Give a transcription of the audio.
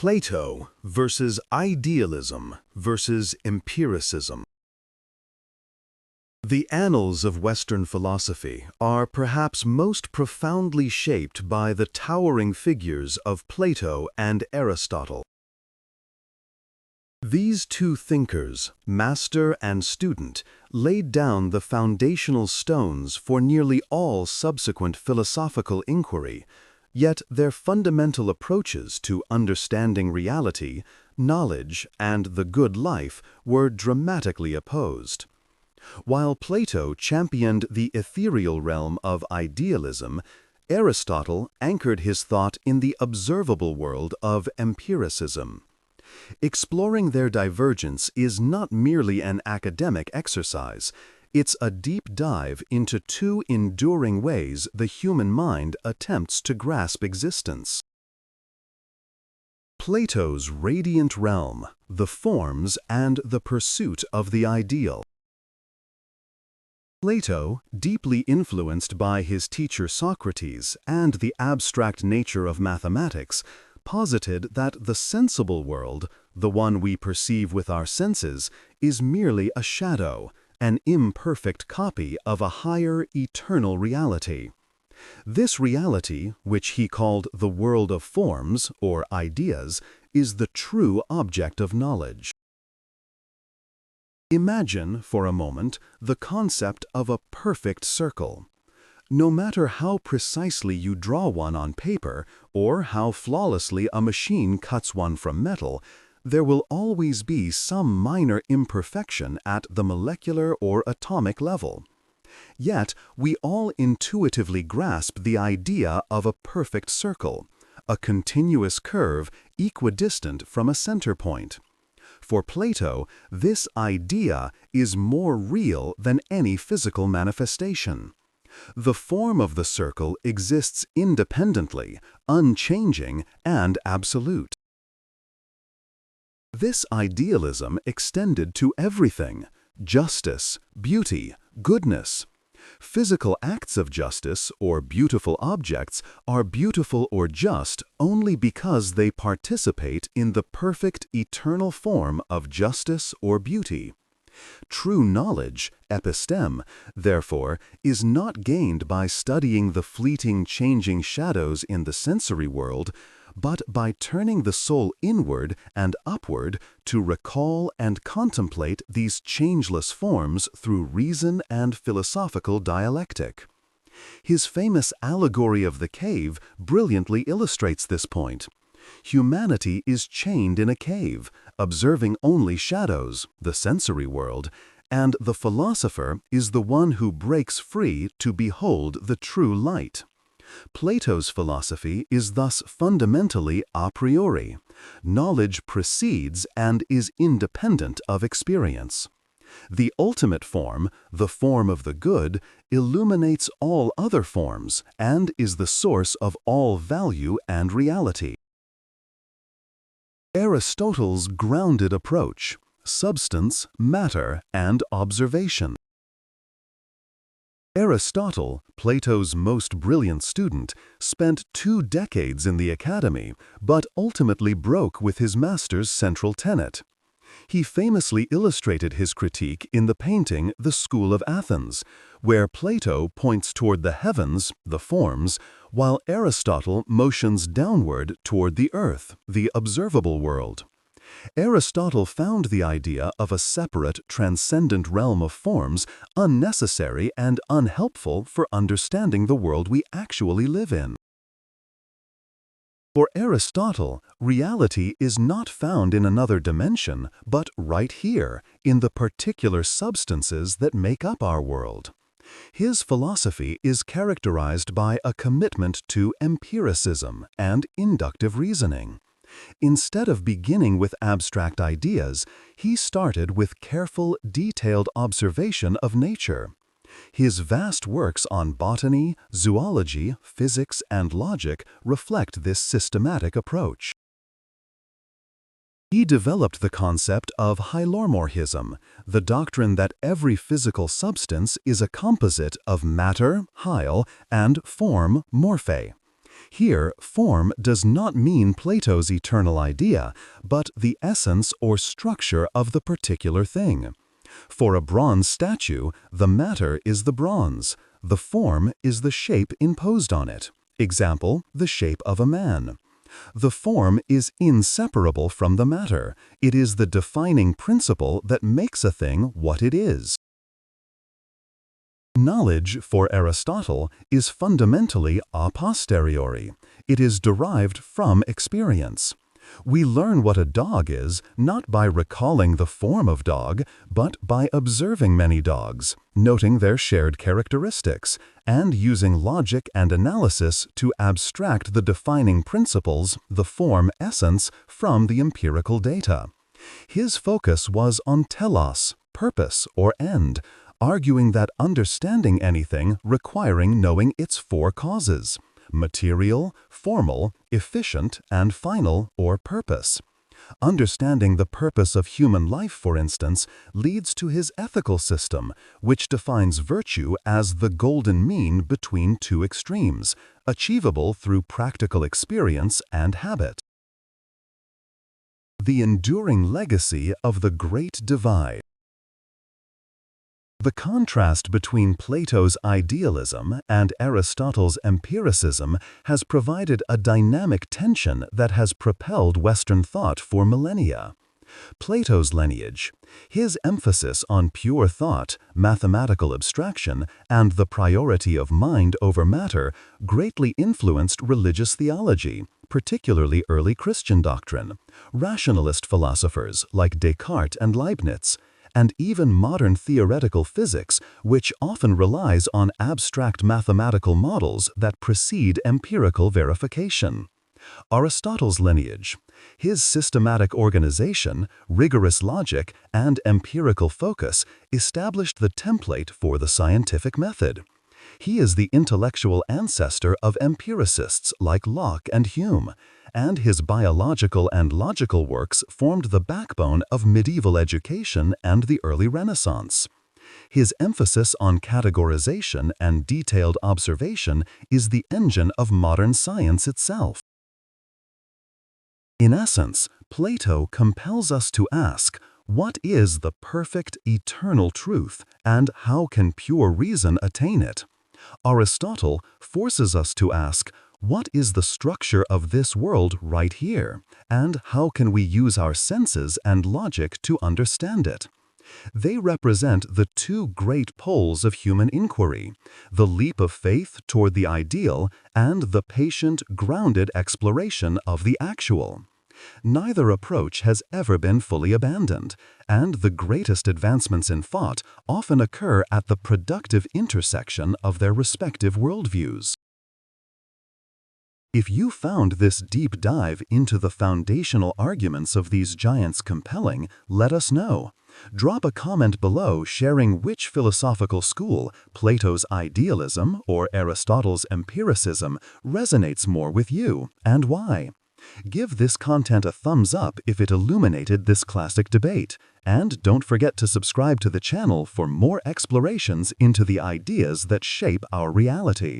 Plato versus idealism versus empiricism. The annals of Western philosophy are perhaps most profoundly shaped by the towering figures of Plato and Aristotle. These two thinkers, master and student, laid down the foundational stones for nearly all subsequent philosophical inquiry, yet their fundamental approaches to understanding reality, knowledge, and the good life were dramatically opposed. While Plato championed the ethereal realm of idealism, Aristotle anchored his thought in the observable world of empiricism. Exploring their divergence is not merely an academic exercise. It's a deep dive into two enduring ways the human mind attempts to grasp existence. Plato's radiant realm, the forms and the pursuit of the ideal. Plato, deeply influenced by his teacher Socrates and the abstract nature of mathematics, posited that the sensible world, the one we perceive with our senses, is merely a shadow, an imperfect copy of a higher, eternal reality. This reality, which he called the world of forms, or ideas, is the true object of knowledge. Imagine, for a moment, the concept of a perfect circle. No matter how precisely you draw one on paper, or how flawlessly a machine cuts one from metal, there will always be some minor imperfection at the molecular or atomic level. Yet, we all intuitively grasp the idea of a perfect circle, a continuous curve equidistant from a center point. For Plato, this idea is more real than any physical manifestation. The form of the circle exists independently, unchanging, and absolute. This idealism extended to everything: justice, beauty, goodness. Physical acts of justice or beautiful objects are beautiful or just only because they participate in the perfect eternal form of justice or beauty. True knowledge, episteme, therefore, is not gained by studying the fleeting changing shadows in the sensory world, but by turning the soul inward and upward to recall and contemplate these changeless forms through reason and philosophical dialectic. His famous allegory of the cave brilliantly illustrates this point. Humanity is chained in a cave, observing only shadows, the sensory world, and the philosopher is the one who breaks free to behold the true light. Plato's philosophy is thus fundamentally a priori. Knowledge precedes and is independent of experience. The ultimate form, the form of the good, illuminates all other forms and is the source of all value and reality. Aristotle's grounded approach: substance, matter, and observation. Aristotle, Plato's most brilliant student, spent 2 decades in the academy, but ultimately broke with his master's central tenet. He famously illustrated his critique in the painting The School of Athens, where Plato points toward the heavens, the forms, while Aristotle motions downward toward the earth, the observable world. Aristotle found the idea of a separate, transcendent realm of forms unnecessary and unhelpful for understanding the world we actually live in. For Aristotle, reality is not found in another dimension, but right here, in the particular substances that make up our world. His philosophy is characterized by a commitment to empiricism and inductive reasoning. Instead of beginning with abstract ideas, he started with careful, detailed observation of nature. His vast works on botany, zoology, physics, and logic reflect this systematic approach. He developed the concept of hylomorphism, the doctrine that every physical substance is a composite of matter, hyle, and form, morphe. Here, form does not mean Plato's eternal idea, but the essence or structure of the particular thing. For a bronze statue, the matter is the bronze. The form is the shape imposed on it. Example, the shape of a man. The form is inseparable from the matter. It is the defining principle that makes a thing what it is. Knowledge, for Aristotle, is fundamentally a posteriori. It is derived from experience. We learn what a dog is not by recalling the form of dog, but by observing many dogs, noting their shared characteristics, and using logic and analysis to abstract the defining principles, the form essence, from the empirical data. His focus was on telos, purpose or end, arguing that understanding anything requiring knowing its four causes: material, formal, efficient, and final, or purpose. Understanding the purpose of human life, for instance, leads to his ethical system, which defines virtue as the golden mean between two extremes, achievable through practical experience and habit. The enduring legacy of the Great Divide. The contrast between Plato's idealism and Aristotle's empiricism has provided a dynamic tension that has propelled Western thought for millennia. Plato's lineage, his emphasis on pure thought, mathematical abstraction, and the priority of mind over matter, greatly influenced religious theology, particularly early Christian doctrine, rationalist philosophers like Descartes and Leibniz, and even modern theoretical physics, which often relies on abstract mathematical models that precede empirical verification. Aristotle's lineage, his systematic organization, rigorous logic, and empirical focus established the template for the scientific method. He is the intellectual ancestor of empiricists like Locke and Hume, and his biological and logical works formed the backbone of medieval education and the early Renaissance. His emphasis on categorization and detailed observation is the engine of modern science itself. In essence, Plato compels us to ask, what is the perfect, eternal truth, and how can pure reason attain it? Aristotle forces us to ask, what is the structure of this world right here, and how can we use our senses and logic to understand it? They represent the two great poles of human inquiry, the leap of faith toward the ideal and the patient, grounded exploration of the actual. Neither approach has ever been fully abandoned, and the greatest advancements in thought often occur at the productive intersection of their respective worldviews. If you found this deep dive into the foundational arguments of these giants compelling, let us know. Drop a comment below sharing which philosophical school, Plato's idealism or Aristotle's empiricism, resonates more with you, and why. Give this content a thumbs up if it illuminated this classic debate, and don't forget to subscribe to the channel for more explorations into the ideas that shape our reality.